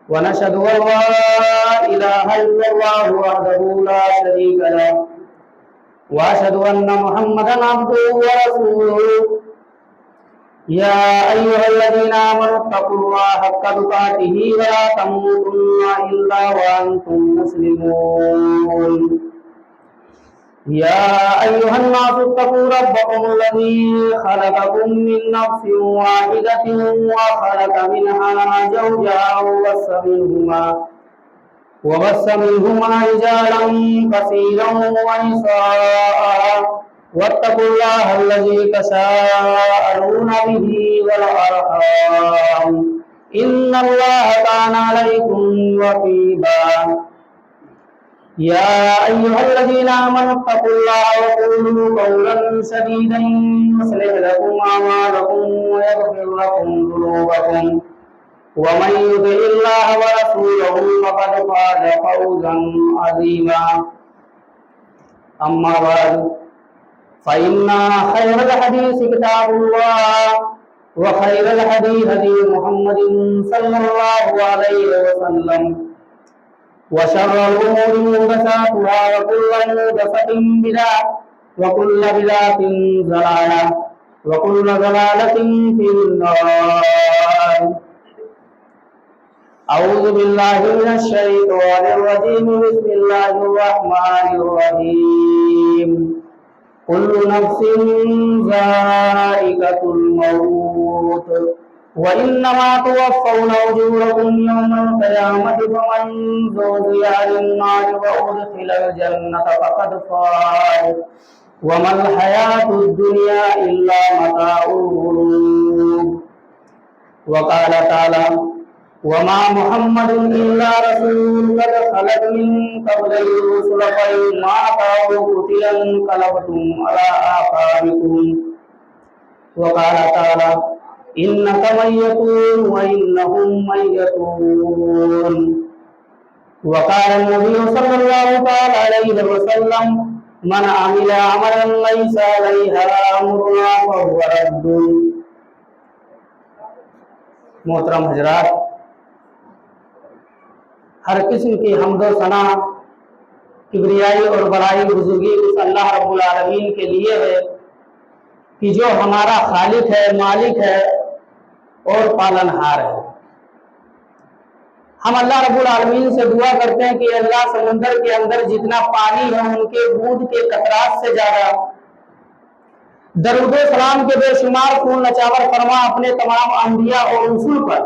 ونشهد أن لا إله إلا الله وحده لا شريك له وأشهد أن محمدا عبده ورسوله يا أيها الذين آمنوا اتقوا الله حق تقاته ولا تموتن إلا وأنتم مسلمون يا أيها الناس اتقوا ربكم الذي خلقكم من نفس واحدة وخلق منها زوجها وبث منهما رجالا كثيرا ونساء واتقوا الله الذي تساءلون به والأرحام إن الله كان عليكم رقيبا يا أيها الذين آمنوا اتقوا الله وقولوا قولا سديدا يصلح لكم أعمالكم ويغفر لكم ذنوبكم ومن يطع الله ورسوله فقد فاز فوزا عظيما أما بعد فإن خير الحديث كتاب الله وخير الهدي هدي محمد صلى الله عليه وسلم وشر الأمور محدثاتها وكل محدثة بدعة وكل بدعة ضلالة وكل ضلالة في النار. أعوذ بالله من الشيطان الرجيم. بسم الله الرحمن الرحيم. كل نفس ذائقة الموت وإنما توفون أجوركم يوم القيامة فمن زحزح عن النار وأدخل الجنة فقد فاز وما الحياة الدنيا إلا متاع الغرور. وقال تعالى وما محمد إلا رسول قد خلت من قبله الرسل فإن مات أو قتل انقلبتم على أعقابكم. وقال تعالى إنك ميتون وإنهم ميتون. وقال النبي صلى الله عليه وسلم من عمل عملا ليس عليه أمرنا فهو رد. محترم حضرات، ہر قسم کی حمد و ثنا کبریائی اور بڑائی بزرگی اس اللہ رب العالمین کے لیے ہے کہ جو ہمارا خالق ہے، مالک ہے اور پالنہار ہے. ہم اللہ رب العالمین سے دعا کرتے ہیں کہ اللہ سمندر کے اندر جتنا پانی ہے ان کے بوند کے قطرات سے زیادہ درود و سلام کے بے شمار خون نچاور فرما اپنے تمام انبیاء اور رسول پر،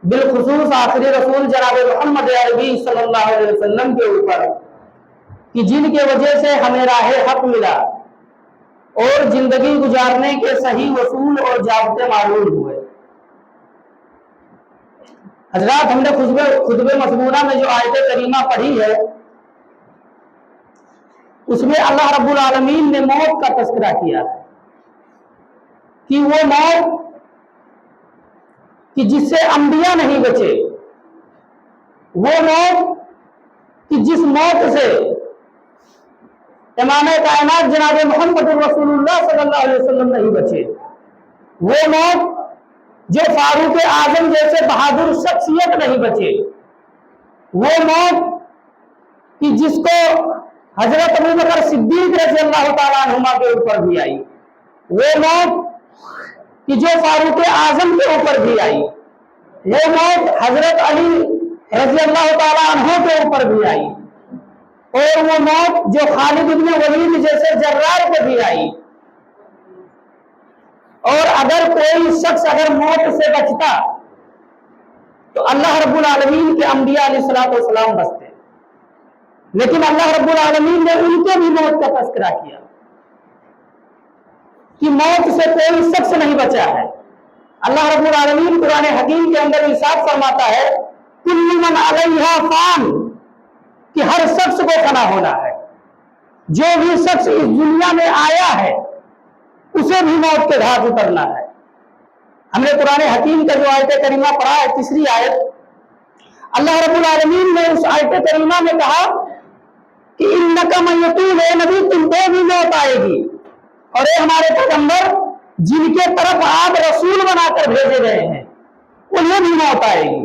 بالخصوص آخری رسول جناب محمد عربی صلی اللہ علیہ وسلم کے اوپر، کہ جن کے وجہ سے ہمیں راہ حق ملا اور زندگی گزارنے کے صحیح اصول اور ضابطے معلوم ہوئے. حضرات، ہم نے خطبہ مضمونہ میں جو آیت کریمہ پڑھی ہے اس میں اللہ رب العالمین نے موت کا تذکرہ کیا کہ وہ موت کہ جس سے انبیاء نہیں بچے، وہ موت کہ جس موت سے امام کائنات جناب محمد رسول اللہ صلی اللہ علیہ وسلم نہیں بچے، وہ موت جو فاروق اعظم جیسے بہادر شخصیت نہیں بچے، وہ موت کہ جس کو حضرت ابوبکر صدیق رضی اللہ تعالیٰ عنہما کے اوپر بھی آئی، وہ موت کہ جو فاروق اعظم کے اوپر بھی آئی، وہ موت حضرت علی رضی اللہ تعالیٰ عنہ کے اوپر بھی آئی، اور وہ موت جو خالد بن ولید جیسے جرار پہ بھی آئی. اور اگر کوئی شخص اگر موت سے بچتا تو اللہ رب العالمین کے انبیاء علیہ الصلوۃ والسلام بچتے، لیکن اللہ رب العالمین نے ان کے بھی موت کا تذکرہ کیا کہ موت سے کوئی شخص نہیں بچا ہے. اللہ رب العالمین قرآن حکیم کے اندر ارشاد فرماتا ہے کل من علیہا فان، کہ ہر شخص کو فنا ہونا ہے، جو بھی شخص اس دنیا میں آیا ہے اسے بھی موت کے گھاٹ اترنا ہے. ہم نے قرآن حکیم کا جو آیت کریمہ پڑھا ہے، تیسری آیت، اللہ رب العالمین نے اس آیت کریمہ میں کہا کہ انک میتون، اے نبی تم کو بھی موت آئے گی، اور اے ہمارے پیغمبر جن کے طرف آپ رسول بنا کر بھیجے گئے ہیں انہیں بھی موت آئے گی.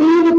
3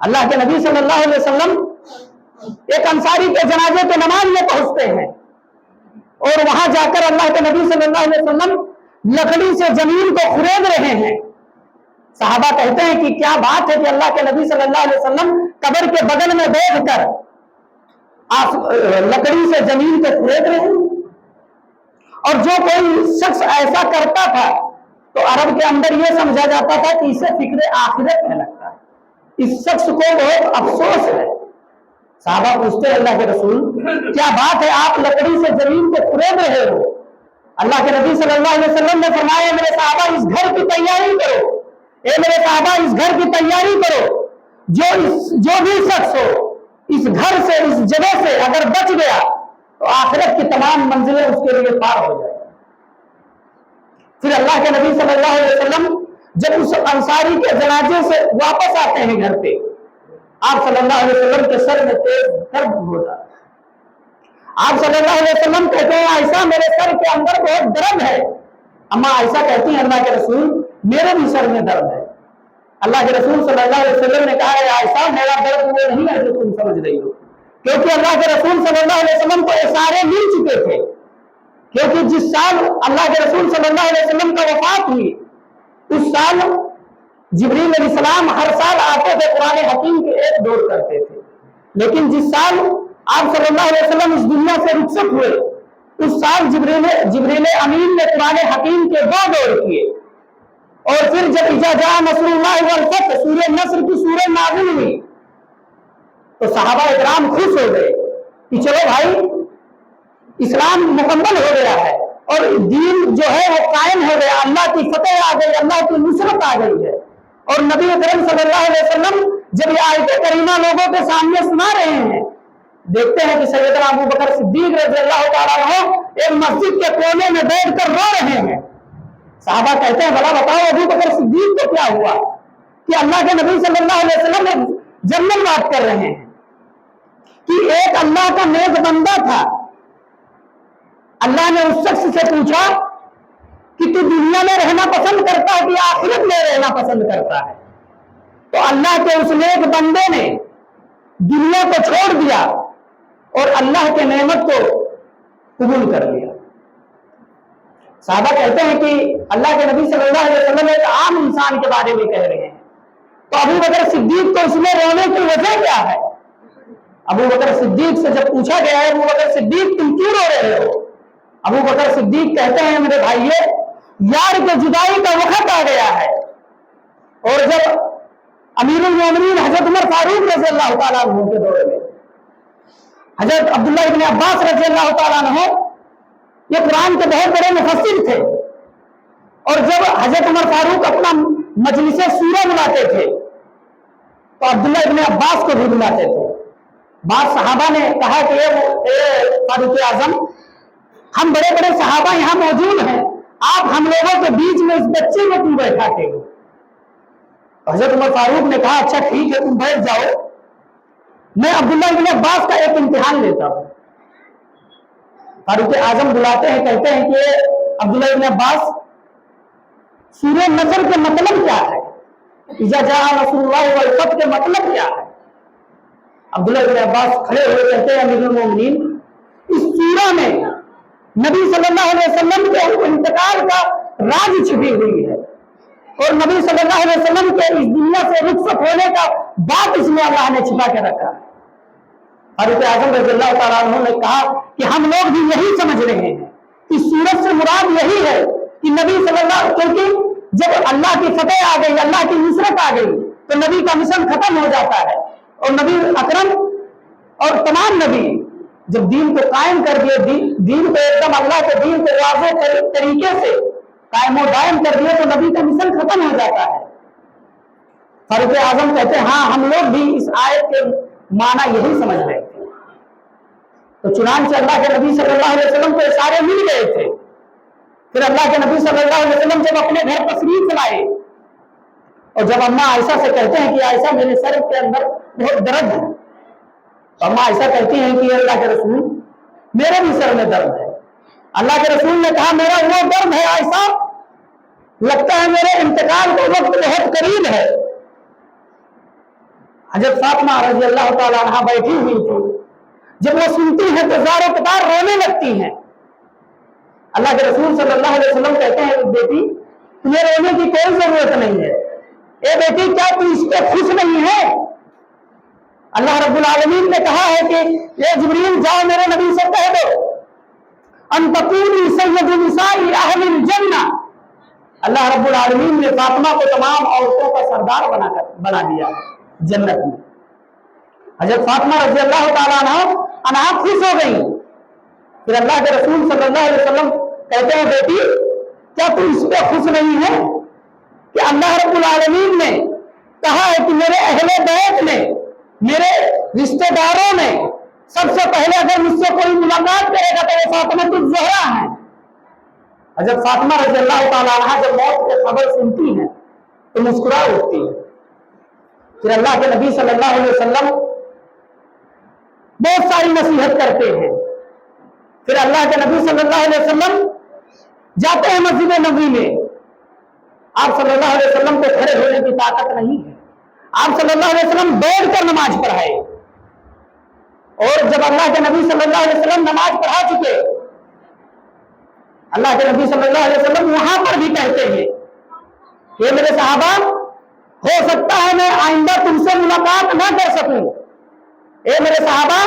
اللہ کے نبی صلی اللہ علیہ وسلم ایک انصاری کے جنازے کے نماز میں پہنچتے ہیں اور وہاں جا کر اللہ کے نبی صلی اللہ علیہ وسلم لکڑی سے زمین کو کھرید رہے ہیں. صحابہ کہتے ہیں کہ کیا بات ہے کہ اللہ کے نبی صلی اللہ علیہ وسلم قبر کے بغل میں بیٹھ کر لکڑی سے زمین کو کھرید رہے ہیں. اور جو کوئی شخص ایسا کرتا تھا تو عرب کے اندر یہ سمجھا جاتا تھا کہ اسے فکر آخرت میں لگتا ہے, اس شخص کو بہت افسوس ہے. صحابہ پوچھتے ہیں اللہ کے رسول کیا بات ہے, آپ لکڑی سے زمین کو کھرید رہے ہو؟ اللہ کے نبی صلی اللہ علیہ وسلم نے فرمایا میرے صحابہ اس گھر کی تیاری کرو, اے میرے صحابہ اس گھر کی تیاری کرو, جو بھی شخص ہو اس گھر سے اس جگہ سے اگر بچ گیا تو آخرت کی تمام منزلیں اس کے لیے پار ہو جائیں. پھر اللہ کے نبی صلی اللہ علیہ وسلم جب اس انصاری کے جنازے سے واپس آتے ہیں گھر پہ, آپ صلی اللہ علیہ وسلم کے سر میں تیز درد ہوتا ہے. آپ صلی اللہ علیہ وسلم کہتے ہیں عائشہ میرے سر کے اندر بہت درد ہے. اما عائشہ کہتی ہیں اللہ کے رسول میرے بھی سر میں درد ہے. اللہ کے رسول صلی اللہ علیہ وسلم نے کہا عائشہ میرا درد وہ نہیں ہے جو تم سمجھ رہی ہو, کیونکہ اللہ کے رسول صلی اللہ علیہ وسلم کو اشارے مل چکے تھے. کیونکہ جس سال اللہ کے رسول صلی اللہ علیہ وسلم کا وفات ہوئی اس سال جبریل علیہ السلام ہر سال آتے تھے قرآن حکیم کے ایک دور کرتے تھے, لیکن جس سال آپ صلی اللہ علیہ وسلم اس دنیا سے رخصت ہوئے اس سال جبریل امین نے قرآن حکیم کے 2 دور کیے. اور پھر جب اذا جاء نصر اللہ والفتح سورہ نصر کی سورہ نازل ہوئی تو صحابہ اکرام خوش ہو گئے کہ چلو بھائی اسلام مکمل ہو گیا ہے اور دین جو ہے وہ قائم ہو گیا, اللہ کی فتح آ گئی, اللہ کی نصرت آ گئی ہے. اور نبی اکرم صلی اللہ علیہ وسلم جب یہ آیت کریمہ لوگوں کے سامنے سنا رہے ہیں دیکھتے ہیں کہ سیدنا ابو بکر صدیق رضی اللہ تعالیٰ عنہ ایک مسجد کے کونے میں بیٹھ کر رو رہے ہیں. صحابہ کہتے ہیں بھلا بتاؤ ابو بکر صدیق کو کیا ہوا کہ اللہ کے نبی صلی اللہ علیہ وسلم جنرل بات کر رہے ہیں کہ ایک اللہ کا نیک بندہ تھا, اللہ نے اس شخص سے پوچھا کہ تو دنیا میں رہنا پسند کرتا ہے کہ آخرت میں رہنا پسند کرتا ہے, تو اللہ کے اس نیک بندے نے دنیا کو چھوڑ دیا اور اللہ کے نعمت کو قبول کر لیا. صحابہ کہتے ہیں کہ اللہ کے نبی صلی اللہ علیہ وسلم ایک عام انسان کے بارے میں کہہ رہے ہیں, تو ابو بکر صدیق کو اس میں رونے کی وجہ کیا ہے؟ ابو بکر صدیق سے جب پوچھا گیا ہے ابو بکر صدیق تم کیوں رو رہے ہو, ابو بکر صدیق کہتے ہیں میرے بھائیے یار کے جدائی کا وقت آ گیا ہے, اور جب امیر المومنین حضرت عمر فاروق رضی اللہ تعالیٰ عنہ کے دور میں حضرت عبداللہ ابن عباس رضی اللہ تعالیٰ عنہ یہ قرآن کے بہت بڑے مفسر تھے, اور جب حضرت عمر فاروق اپنا مجلس سورہ بلاتے تھے تو عبداللہ ابن عباس کو بھی بلاتے تھے. بعض صحابہ نے کہا کہ اے فاروق اعظم ہم بڑے بڑے صحابہ یہاں موجود ہیں, آپ ہم لوگوں کے بیچ میں اس بچے کو کیوں بیٹھاتے ہو؟ حضرت عمر فاروق نے کہا اچھا ٹھیک ہے تم بیٹھ جاؤ, میں عبداللہ ابن عباس کا ایک امتحان لیتا ہوں. فاروق اعظم بلاتے ہیں, کہتے ہیں کہ عبداللہ ابن عباس سورہ نصر کے مطلب کیا ہے, اذا جاء نصر اللہ والفتح کے مطلب کیا ہے؟ عبداللہ ابن عباس کھڑے ہوئے کہتے ہیں امیر المومنین اس سورہ میں نبی صلی اللہ علیہ وسلم کے انتقال کا راز چھپی ہوئی ہے, اور نبی صلی اللہ علیہ وسلم کے اس دنیا سے رخصت ہونے کا بات اس میں اللہ نے چھپا کے رکھا ہے. فاروق اعظم رضی اللہ تعالیٰ عنہ نے کہا کہ ہم لوگ بھی یہی سمجھ رہے ہیں کہ سورت سے مراد یہی ہے کہ نبی صلی اللہ, کیونکہ جب اللہ کی فتح آ گئی اللہ کی نصرت آ گئی تو نبی کا مشن ختم ہو جاتا ہے, اور نبی اکرم اور تمام نبی جب دین کو قائم کر دیے, دین کو ایک دم اللہ کے دین کو واضح طریقے سے قائم و دائم کر دیے تو نبی کا مشن ختم ہو جاتا ہے. فاروق اعظم کہتے ہیں ہاں ہم لوگ بھی اس آیت کے معنی یہی سمجھ رہے تھے. تو چنانچہ اللہ کے نبی صلی اللہ علیہ وسلم کو اشارے مل گئے تھے. پھر اللہ کے نبی صلی اللہ علیہ وسلم جب اپنے گھر تشریف لائے اور جب اماں عائشہ سے کہتے ہیں کہ عائشہ میرے سر کے اندر بہت درد ہے, تو اماں عائشہ کہتی ہیں کہ اللہ کے رسول میرے بھی سر میں درد ہے. اللہ کے رسول نے کہا میرا وہ درد ہے عائشہ لگتا ہے میرے انتقال کا وقت بہت قریب ہے. حضرت فاطمہ رضی اللہ تعالیٰ عنہ بیٹھی ہوئی تھی، جب وہ سنتی ہیں تو زار و قطار رونے لگتی ہیں۔ اللہ کے رسول صلی اللہ علیہ وسلم کہتے ہیں بیٹی تمہیں رونے کی کوئی ضرورت نہیں ہے، اے بیٹی کیا تم اس پہ خوش نہیں ہے؟ اللہ رب العالمین نے کہا ہے کہ اے جبریل جاؤ میرے نبی سے کہہ دو ان تکونی سید نساء اہل الجنہ۔ اللہ رب العالمین نے فاطمہ کو تمام عورتوں کا سردار بنا دیا جنت میں۔ حضرت فاطمہ رضی اللہ تعالیٰ عنہ خوش ہو گئی۔ پھر اللہ کے رسول صلی اللہ علیہ وسلم کہتے ہیں بیٹی کیا تم اس پہ خوش نہیں ہے کہ اللہ رب العالمین نے کہا ہے کہ میرے اہل بیت نے، میرے رشتہ داروں نے سب سے پہلے اگر مجھ سے کوئی ملاقات کرے گا تو وہ فاطمہ الزہرا ہے۔ حضرت فاطمہ رضی اللہ تعالیٰ عنہ جب موت کی خبر سنتی ہیں تو مسکرا اٹھتی ہے۔ پھر اللہ کے نبی صلی اللہ علیہ وسلم بہت ساری نصیحت کرتے ہیں۔ پھر اللہ کے نبی صلی اللہ علیہ وسلم جاتے ہیں مسجد نبوی میں۔ آپ صلی اللہ علیہ وسلم کو کھڑے ہونے کی طاقت نہیں ہے، آپ صلی اللہ علیہ وسلم بیٹھ کر نماز پڑھائے، اور جب اللہ کے نبی صلی اللہ علیہ وسلم نماز پڑھا چکے، اللہ کے نبی صلی اللہ علیہ وسلم وہاں پر بھی کہتے ہیں کہ میرے صحابہ ہو سکتا ہے میں آئندہ تم سے ملاقات نہ کر سکوں، اے میرے صحابہ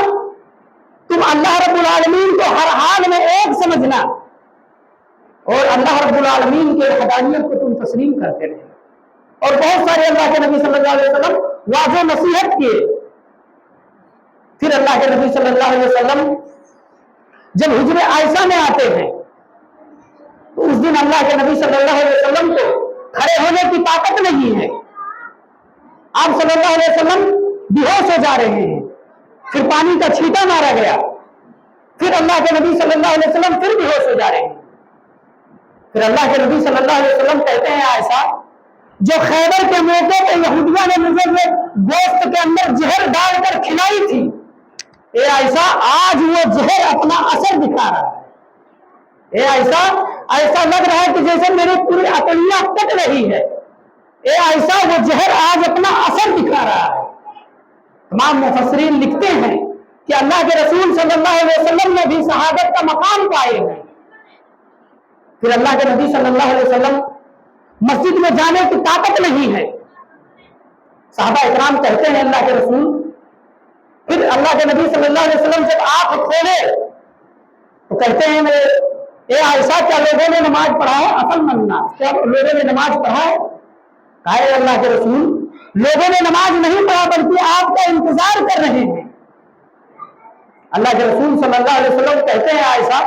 تم اللہ رب العالمین کو ہر حال میں ایک سمجھنا، اور اللہ رب العالمین کے حدانیت کو تم تسلیم کرتے رہے۔ اور بہت سارے اللہ کے نبی صلی اللہ علیہ وسلم واضح نصیحت کیے۔ پھر اللہ کے نبی صلی اللہ علیہ وسلم جب حجر عائشہ میں آتے ہیں تو اس دن اللہ کے نبی صلی اللہ علیہ وسلم کو کھڑے ہونے کی طاقت نہیں ہے، آپ صلی اللہ علیہ وسلم بے ہوش ہو جا رہے ہیں، پھر پانی کا چھینٹا مارا گیا، پھر اللہ کے نبی صلی اللہ علیہ وسلم پھر بے ہوش ہو جا رہے ہیں۔ پھر اللہ کے نبی صلی اللہ علیہ وسلم کہتے ہیں عائشہ جو خیبر کے موقع پہ یہودیوں نے مجھے گوشت کے اندر زہر ڈال کر کھلائی تھی، اے عائشہ آج وہ زہر اپنا اثر دکھا رہا ہے۔ اے عائشہ ایسا لگ رہا ہے کہ جیسے میری پوری عقلیہ کٹ رہی ہے، اے عائشہ وہ زہر آج اپنا اثر دکھا رہا ہے۔ تمام مفسرین لکھتے ہیں کہ اللہ کے رسول صلی اللہ علیہ وسلم نے بھی شہادت کا مقام پائے ہیں۔ پھر اللہ کے نبی صلی اللہ علیہ وسلم مسجد میں جانے کی طاقت نہیں ہے، صحابہ اکرام کہتے ہیں اللہ کے رسول، پھر اللہ کے نبی صلی اللہ علیہ وسلم جب آنکھ کھولے تو کہتے ہیں اے عائشہ کیا لوگوں نے نماز پڑھا ہے؟ اصل مننا کیا لوگوں نے نماز پڑھا ہے؟ کہا ہے اللہ کے رسول لوگوں نے نماز نہیں پڑھا بلکہ آپ کا انتظار کر رہے ہیں۔ اللہ کے رسول صلی اللہ علیہ وسلم کہتے ہیں عائشہ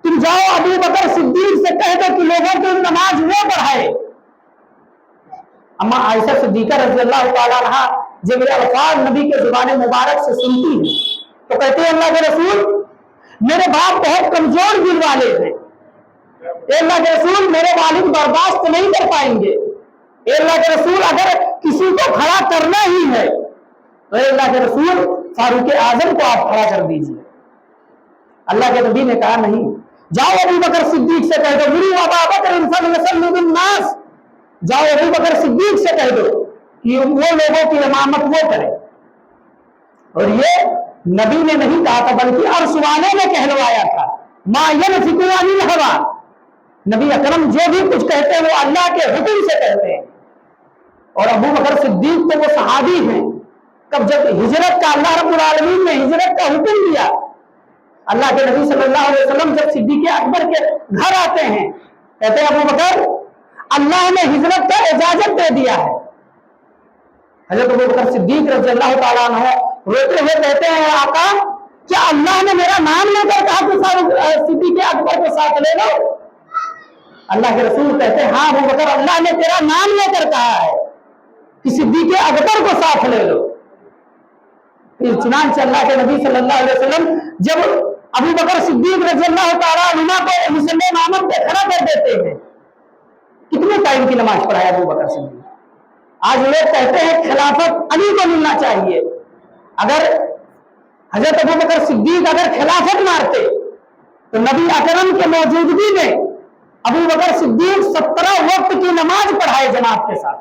تم جاؤ ابو بکر صدیق سے کہہ دو کہ لوگوں کو نماز وہ پڑھائے۔ اما عائشہ صدیقہ رضی اللہ تعالیٰ عنہ جب یہ الفاظ نبی کے زبان مبارک سے سنتی ہیں تو کہتے ہیں اللہ کے رسول میرے باپ بہت کمزور دل والے ہیں، اے اللہ کے رسول میرے والد برداشت نہیں کر پائیں گے، اے اللہ کے رسول اگر کسی کو کھڑا کرنا ہی ہے تو اے اللہ کے رسول فاروق اعظم کو آپ کھڑا کر دیجیے۔ اللہ کے نبی نے کہا نہیں، جاؤ ابو بکر صدیق سے کہہ دو میری ابا بکر فلیصلی بالناس، جاؤ ابو بکر صدیق سے کہہ دو کہ وہ لوگوں کی امامت وہ کرے۔ اور یہ نبی نے نہیں کہا تھا بلکہ عرش والے نے کہلوایا تھا، ما ينطق عن الهوى، نبی اکرم جو بھی کچھ کہتے ہیں وہ اللہ کے حکم سے کہتے ہیں۔ اور ابو بکر صدیق تو وہ صحابی ہیں کب جب ہجرت کا اللہ رب العالمین نے ہجرت کا حکم دیا، اللہ کے نبی صلی اللہ علیہ وسلم جب صدیق اکبر کے گھر آتے ہیں کہتے ہیں ابو بکر اللہ نے ہجرت کا اجازت دے دیا ہے۔ حضرت ابو بکر صدیق رضی اللہ تعالیٰ عنہ روتے ہوئے کہتے ہیں آقا کیا اللہ نے میرا نام لے کر کہا کہ صدیق اکبر کو ساتھ لے لو؟ اللہ کے رسول کہتے ہیں ہاں ابو بکر اللہ نے تیرا نام لے کر کہا ہے کہ صدیق اکبر کو ساتھ لے لو۔ پھر چنانچہ اللہ کے نبی صلی اللہ علیہ وسلم جب ابو بکر صدیق رضی اللہ تعالیٰ عنہ کو مصلی امامت پہ کھڑا کر دیتے ہیں، کتنے ٹائم کی نماز پڑھایا ابو بکر صدیق؟ آج لوگ کہتے ہیں خلافت علی کو ملنا چاہیے، اگر حضرت ابو بکر صدیق اگر خلافت مارتے تو نبی اکرم کے موجودگی میں ابو بکر صدیق 17 وقت کی نماز پڑھائے جماعت کے ساتھ۔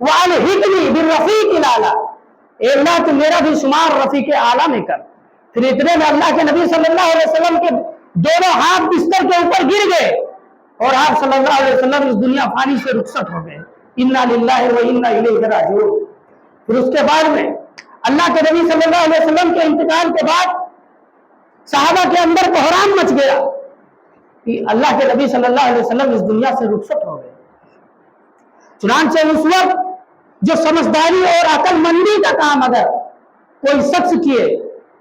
وَأَلْحِقْنِي بِالرَّفِيقِ الْأَعْلَىٰ، اے اللہ تو میرا بھی شمار رفیق اعلیٰ میں کر۔ پھر اتنے میں اللہ کے نبی صلی اللہ علیہ وسلم کے دونوں ہاتھ بستر کے اوپر گر گئے اور آپ صلی اللہ علیہ وسلم اس دنیا فانی سے رخصت ہو گئے۔ اِنَّا لِلَّهِ وَإِنَّا إِلَيْهِ رَاجِعُونَ۔ پھر اس کے بعد میں اللہ کے نبی صلی اللہ علیہ وسلم کے انتقال کے بعد صحابہ کے اندر بحران مچ گیا کہ اللہ کے نبی صلی اللہ علیہ وسلم اس دنیا سے رخصت ہو گئے۔ چنانچہ اس وقت جو سمجھداری اور عقل مندی کا کام اگر کوئی شخص کیے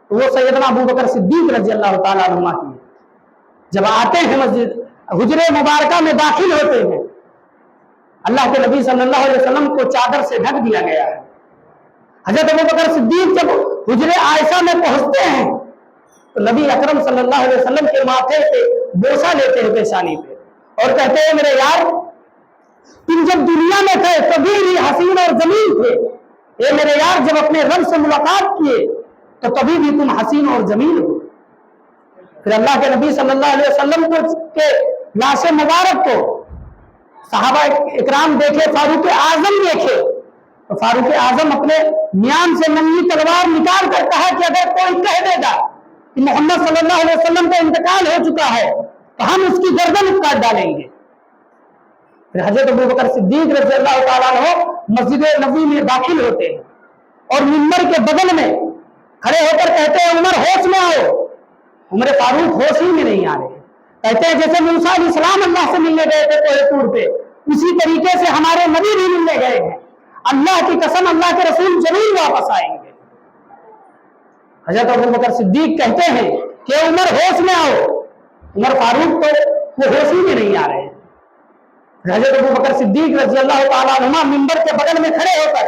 تو وہ سیدنا ابوبکر صدیق رضی اللہ تعالیٰ عنہ کیے۔ جب آتے ہیں مسجد حجرے مبارکہ میں داخل ہوتے ہیں، اللہ کے نبی صلی اللہ علیہ وسلم کو چادر سے ڈھک دیا گیا ہے۔ حضرت ابوبکر صدیق جب حجرے عائشہ میں پہنچتے ہیں تو نبی اکرم صلی اللہ علیہ وسلم کے ماتھے پہ بوسہ لیتے ہیں پیشانی پہ اور کہتے ہیں میرے یار تم جب دنیا میں تھے کبھی بھی حسین اور جمیل تھے، اے میرے یار جب اپنے رب سے ملاقات کیے تو کبھی بھی تم حسین اور جمیل ہو۔ پھر اللہ کے نبی صلی اللہ علیہ وسلم کے لاش مبارک کو صحابہ اکرام دیکھے، فاروق اعظم دیکھے تو فاروق اعظم اپنے میان سے ننگی تلوار نکال کر کہا کہ اگر کوئی کہہ دے گا کہ محمد صلی اللہ علیہ وسلم کا انتقال ہو چکا ہے تو ہم اس کی گردن کاٹ ڈالیں گے۔ پھر حضرت ابوبکر صدیق رضی اللہ تعالیٰ عنہ مسجد نبوی میں داخل ہوتے ہیں اور منبر کے بغل میں کھڑے ہو کر کہتے ہیں عمر ہوش میں آؤ۔ عمر فاروق ہوش ہی میں نہیں آ رہے، کہتے ہیں جیسے موسیٰ علیہ السلام اللہ سے ملنے گئے تھے کوہ طور پہ، اسی طریقے سے ہمارے نبی بھی ملنے گئے ہیں، اللہ کی قسم اللہ کے رسول ضرور واپس آئیں گے۔ حضرت ابوبکر صدیق کہتے ہیں کہ عمر ہوش میں آؤ، عمر فاروق تو وہ ہوش ہی میں نہیں آ رہے ہیں۔ حضرت ابوبکر صدیق رضی اللہ تعالیٰ عنہ منبر کے بغل میں کھڑے ہو کر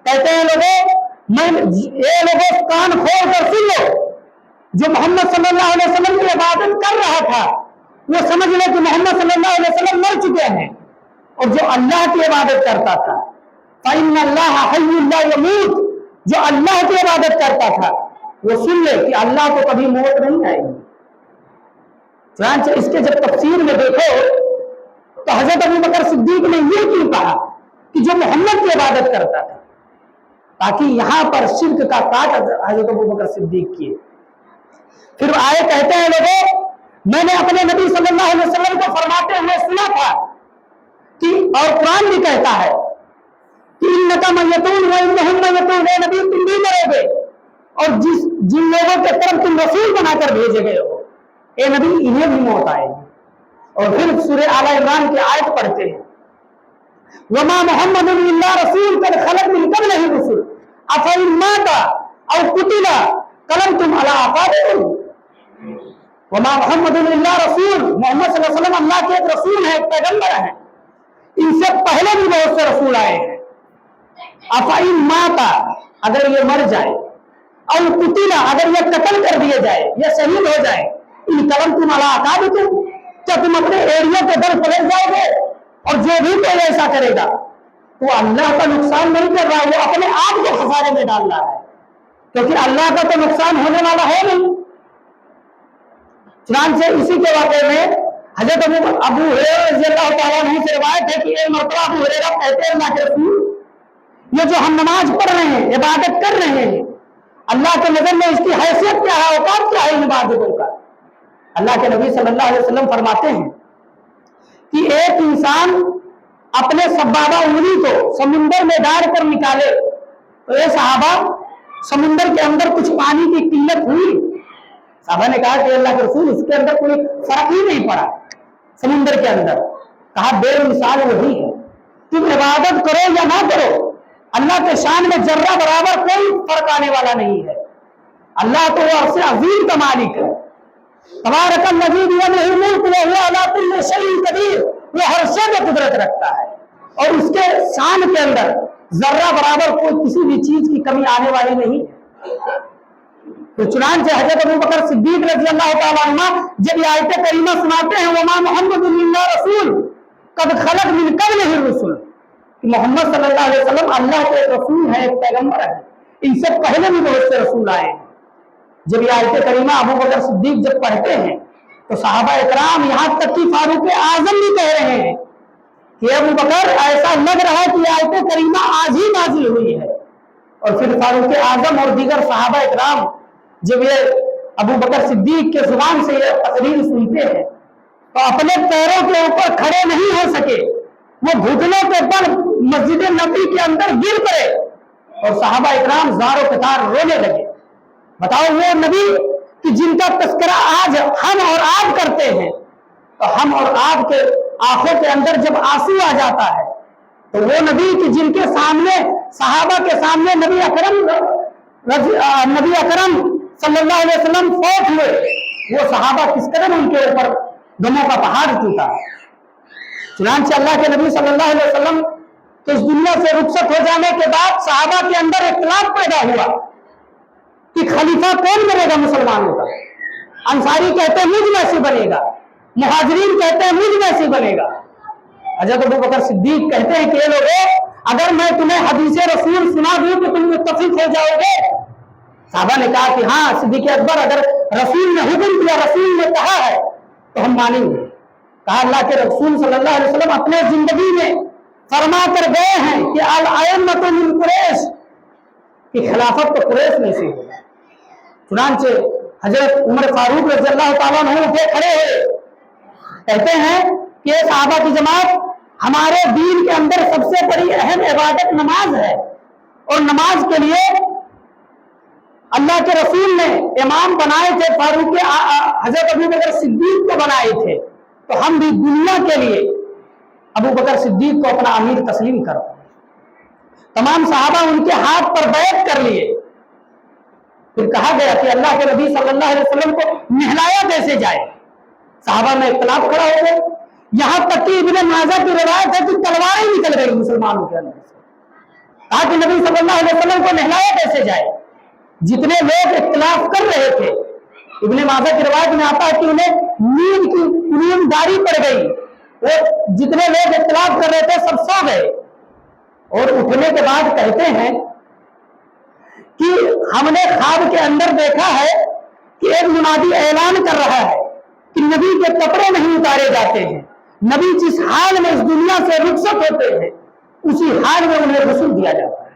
کہتے ہیں لوگوں کان کھول کر سن لو، جو محمد صلی اللہ علیہ وسلم کی عبادت کر رہا تھا وہ سمجھ لے کہ محمد صلی اللہ علیہ وسلم مر چکے ہیں، اور جو اللہ کی عبادت کرتا تھا فَإِنَّ اللَّهَ حَيٌّ لَا يَمُوتُ، جو اللہ کی عبادت کرتا تھا وہ سن لے کہ اللہ کو کبھی موت نہیں آئے گی۔ چنانچہ اس کے جب تفسیر میں دیکھو تو حضرت ابوبکر صدیق نے یہ کیوں کہا کہ جو محمد کی عبادت کرتا تھا، تاکہ یہاں پر شرک کا کاٹ حضرت ابوبکر صدیق کیے۔ پھر آئے کہتے ہیں لوگوں میں نے اپنے نبی صلی اللہ علیہ وسلم کو فرماتے ہوئے سنا تھا کہ اور قرآن بھی کہتا ہے کہ اِنَّکَ مَیَّتُونَ وَإِنَّهُم مَیَّتُونَ، اے نبی تم بھی مرو گے اور جن لوگوں کے طرف تم رسول بنا کر بھیجے گئے ہو اے نبی انہیں بھی موت آئے گی۔ اور پھر سورہ آل عمران کی آیت پڑھتے ہیں وَمَا مُحَمَّدٌ إِلَّا رَسُولٌ قَدْ خَلَتْ مِن قَبْلِهِ الرُّسُلُ أَفَإِن مَاتَ أَوْ قُتِلَ انقلبتم علی اعقابکم۔ وما محمد الا رسول، محمد صلی اللہ علیہ وسلم اللہ کے ایک رسول ہے، ایک پیغمبر ہے، ان سے پہلے بھی بہت سے رسول آئے ہیں۔ افئن ماتا، اگر یہ مر جائے، او قتل، اگر یہ قتل کر دیے جائے، یہ شہید ہو جائے، انقلبتم علی اعقابکم، کیا تم اپنے ایڑیوں کے بل پلٹ جاؤ گے؟ اور جو بھی کوئی ایسا کرے گا وہ اللہ کا نقصان نہیں کر رہا، وہ اپنے آپ کو خسارے میں ڈال رہا ہے، کیونکہ اللہ کا تو نقصان ہونے والا ہے نہیں۔ چنانچہ اسی کے واقعے میں حضرت ابو ہریرہ رضی اللہ تعالیٰ عنہ سے روایت ہے کہ ایک مرتبہ ابو ہریرہ کہتے ہیں اللہ کے رسول، یہ جو ہم نماز پڑھ رہے ہیں، عبادت کر رہے ہیں، اللہ کے نظر میں اس کی حیثیت کیا ہے، اوقات کیا ہے ان عبادتوں کا؟ اللہ کے نبی صلی اللہ علیہ وسلم فرماتے ہیں کہ ایک انسان اپنے سبابہ انگلی کو سمندر میں ڈال کر نکالے تو اے صحابہ سمندر کے اندر کچھ پانی کی قلت ہوئی؟ صحابہ نے کہا کہ اللہ کے رسول اس کے اندر کوئی فرق ہی نہیں پڑا سمندر کے اندر۔ کہا بے مثال وہی ہے، تم عبادت کرو یا نہ کرو، اللہ کے شان میں ذرہ برابر کوئی فرق آنے والا نہیں ہے۔ اللہ تو وہ عرش عظیم کا مالک ہے، تبارک الذی بیدہ الملک وہو علی کل شیء قدیر، وہ ہر شے میں قدرت رکھتا ہے اور اس کے شان کے اندر ذرہ برابر کوئی کسی بھی چیز کی کمی آنے والی نہیں ہے۔ تو چنانچہ حضرت ابوبکر صدیق رضی اللہ تعالیٰ عنہ جب یہ آیت کریمہ سناتے ہیں وما محمد الا رسول قد خلت من قبلہ الرسل، کہ محمد صلی اللہ علیہ وسلم اللہ کے رسول ہے، ایک پیغمبر ہے، ان سے پہلے بھی بہت سے رسول آئے ہیں۔ جب یہ آیت کریمہ ابوبکر صدیق جب پڑھتے ہیں تو صحابہ اکرام یہاں تک کہ فاروق اعظم بھی کہہ رہے ہیں کہ ابو بکر ایسا لگ رہا ہے کہ آیت کریمہ آج ہی نازل ہوئی ہے. اور پھر فاروق اعظم اور دیگر صحابہ اکرام جب یہ ابو بکر صدیق کے زبان سے یہ تقریر سنتے ہیں تو اپنے پیروں کے اوپر کھڑے نہیں ہو سکے. وہ گھٹنوں کے بل مسجد نبی کے اندر گر پڑے اور صحابہ اکرام زار و قطار رونے لگے. بتاؤ وہ نبی کہ جن کا تذکرہ آج ہم اور آپ کرتے ہیں تو ہم اور آپ کے آنکھوں کے اندر جب آنسو آ جاتا ہے تو وہ نبی کہ جن کے سامنے صحابہ کے سامنے نبی اکرم صلی اللہ علیہ وسلم فوت ہوئے وہ صحابہ کس قدر ان کے اوپر غموں کا پہاڑ ٹوٹا. چنانچہ اللہ کے نبی صلی اللہ علیہ وسلم کے اس دنیا سے رخصت ہو جانے کے بعد صحابہ کے اندر اختلاف پیدا ہوا کہ خلیفہ کون بنے گا مسلمانوں کا. انصاری کہتے ہیں مجھ میں سے بنے گا, مہاجرین کہتے ہیں مجھ میں سے بنے گا. حضرت ابو بکر صدیق کہتے ہیں کہ اے لوگوں اگر میں تمہیں حدیث رسول سنا دوں تو تم متفق ہو جاؤ گے. صحابہ نے کہا کہ ہاں صدیق اکبر اگر رسول نے حکم دیا رسول نے کہا ہے تو ہم مانیں گے. کہا اللہ کے رسول صلی اللہ علیہ وسلم اپنے زندگی میں فرما کر گئے ہیں کہ الائمۃ من قریش کہ خلافت تو قریش میں سے ہوگا. چنانچہ حضرت عمر فاروق رضی اللہ تعالیٰ عنہ اٹھے کھڑے ہوئے کہتے ہیں کہ صحابہ کی جماعت ہمارے دین کے اندر سب سے بڑی اہم عبادت نماز ہے اور نماز کے لیے اللہ کے رسول نے امام بنائے تھے فاروق حضرت ابو بکر صدیق کو بنائے تھے تو ہم بھی دنیا کے لیے ابو بکر صدیق کو اپنا امیر تسلیم کرو. تمام صحابہ ان کے ہاتھ پر بیعت کر لیے. پھر کہا گیا کہ اللہ کے نبی صلی اللہ علیہ وسلم کو نہلایا کیسے جائے. صحابہ میں اختلاف کھڑا ہو گئے. یہاں تک کہ ابن ماجہ کی روایت ہے کہ تلواریں نکل گئی مسلمانوں کے اندر سے. کہا کہ نبی صلی اللہ علیہ وسلم کو نہلایا کیسے جائے. جتنے لوگ اختلاف کر رہے تھے ابن ماجہ کی روایت میں آتا ہے کہ انہیں نیند داری پڑ گئی. وہ جتنے لوگ اختلاف کر رہے تھے سب سو گئے اور اٹھنے کے بعد کہتے ہیں کہ ہم نے خواب کے اندر دیکھا ہے کہ ایک منادی اعلان کر رہا ہے کہ نبی کے کپڑے نہیں اتارے جاتے ہیں. نبی جس حال میں اس دنیا سے رخصت ہوتے ہیں اسی حال میں انہیں غسل دیا جاتا ہے.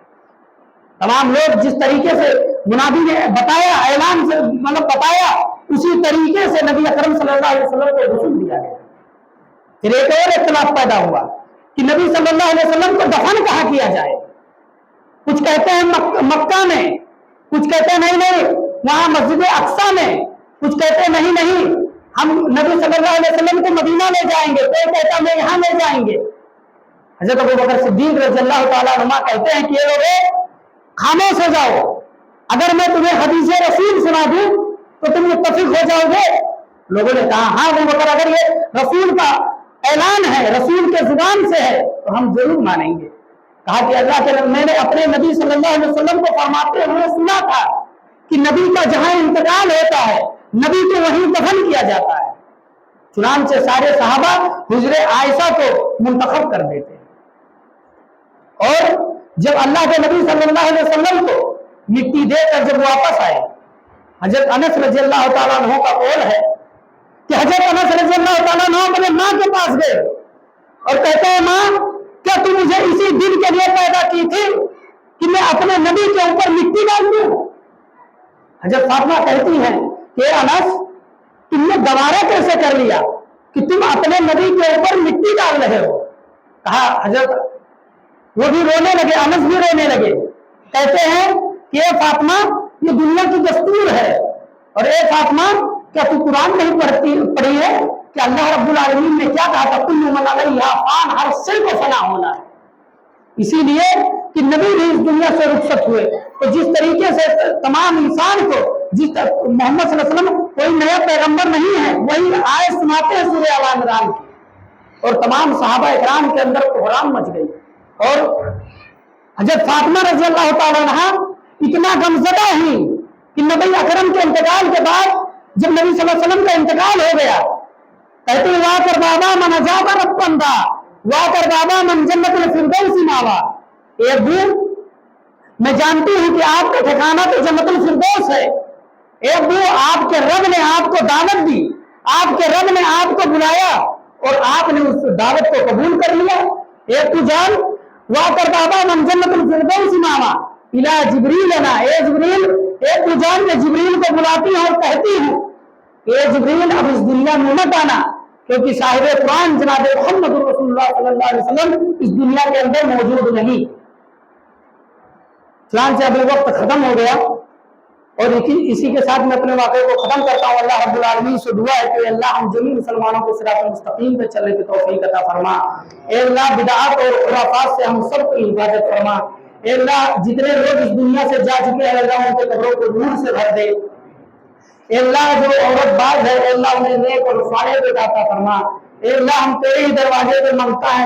تمام لوگ جس طریقے سے منادی نے بتایا اعلان سے مطلب بتایا اسی طریقے سے نبی اکرم صلی اللہ علیہ وسلم کو غسل دیا گیا. پھر ایک اور اختلاف پیدا ہوا کہ نبی صلی اللہ علیہ وسلم کو دفن کہاں کیا جائے. کچھ کہتے ہیں مکہ میں, کچھ کہتے ہیں نہیں وہاں مسجد اقصی میں, کچھ کہتے ہیں نہیں ہم نبی صلی اللہ علیہ وسلم کو مدینہ لے جائیں گے, کوئی کہتا ہے یہاں لے جائیں گے. حضرت ابو بکر صدیق رضی اللہ تعالیٰ عنہ کہتے ہیں کہ یہ لوگ خاموش ہو جاؤ, اگر میں تمہیں حدیث رسول سنا دوں تو تم متفق ہو جاؤ گے. لوگوں نے کہا ہاں ابو بکر اگر یہ رسول کا اعلان ہے رسول کے زبان سے ہے تو ہم ضرور مانیں گے. کہا کہ اللہ کے میں نے اپنے نبی صلی اللہ علیہ وسلم کو فرماتے ہوئے سنا تھا کہ نبی کا جہاں انتقال ہوتا ہے نبی کو وہیں دفن کیا جاتا ہے. چنانچہ سارے صحابہ حجر عائشہ کو منتخب کر دیتے ہیں. اور جب اللہ کے نبی صلی اللہ علیہ وسلم کو مٹی دے کر جب واپس آئے حضرت انس رضی اللہ تعالیٰ عنہ کا قول ہے کہ حضرت انس رضی اللہ تعالیٰ عنہ اپنے ماں کے پاس گئے اور کہتے ہیں ماں کیا تم مجھے اسی دن کے لیے پیدا کی تھی کہ میں اپنے نبی کے اوپر مٹی ڈال دوں. حضرت فاطمہ کہتی ہیں کہ انس تم نے گوارا کیسے کر لیا کہ تم اپنے نبی کے اوپر مٹی ڈال رہے ہو. کہا حضرت وہ بھی رونے لگے, انس بھی رونے لگے. کہتے ہیں کہ اے فاطمہ یہ دنیا کی دستور ہے اور اے فاطمہ کیا تو قرآن نہیں پڑھی ہے کہ اللہ رب العالمین نے کیا کہا تھا کل من علیہا فان, ہر شے کو فنا ہونا ہے. اسی لیے کہ نبی بھی اس دنیا سے رخصت ہوئے تو جس طریقے سے تمام انسان کو جس محمد صلی اللہ علیہ وسلم کوئی نیا پیغمبر نہیں ہے وہی آئے سناتے ہیں سورہ آل عمران کی. اور تمام صحابہ اکرام کے اندر کوحرام مچ گئی اور حضرت فاطمہ رضی اللہ تعالیٰ عنہا اتنا غمزدہ ہوئی کہ نبی اکرم کے انتقال کے بعد جب نبی صلی اللہ علیہ وسلم کا انتقال ہو گیا کہتے ہیں وا کر بابا من عذاب رب بندہ وا کر بابا من جنت الفردوس ماوا. اے ابو میں جانتی ہوں کہ آپ کا ٹھکانہ تو جنت الفردوس ہے. اے ابو آپ کے رب نے آپ کو دعوت دی, آپ کے رب نے آپ کو بلایا اور آپ نے اس دعوت کو قبول کر لیا. ایک تو جان وا کر بابا من جنت الفردوس ماما الى جبریل نا، اے جبریل، ایک تو جان میں جبریل کو بلاتی ہوں اور کہتی ہوں اے جبریل اب اس دنیا میں مت آنا، کیونکہ صاحب قرآن جناب محمد رسول اللہ صلی اللہ علیہ وسلم اس دنیا کے اندر موجود نہیں. چنانچہ اب وقت ختم ہو گیا اور اسی کے ساتھ میں اپنے واقعے کو ختم کرتا ہوں. اللہ رب العالمین سے دعا ہے کہ اللہ ہم جميع مسلمانوں کو صراط مستقیم پہ چلنے کی توفیق عطا فرما. اے اللہ بدعات اور خرافات سے ہم سب کو حفاظت فرما. اے اللہ جتنے لوگ اس دنیا سے جا چکے ہیں اللہ ان کے قبروں کو نور سے بھر دے. اے اللہ جو عورت باز ہے اے اللہ انہیں نیک اور صالح عطا فرما. اے اللہ ہم تیرے ہی دروازے پہ مانگتا ہے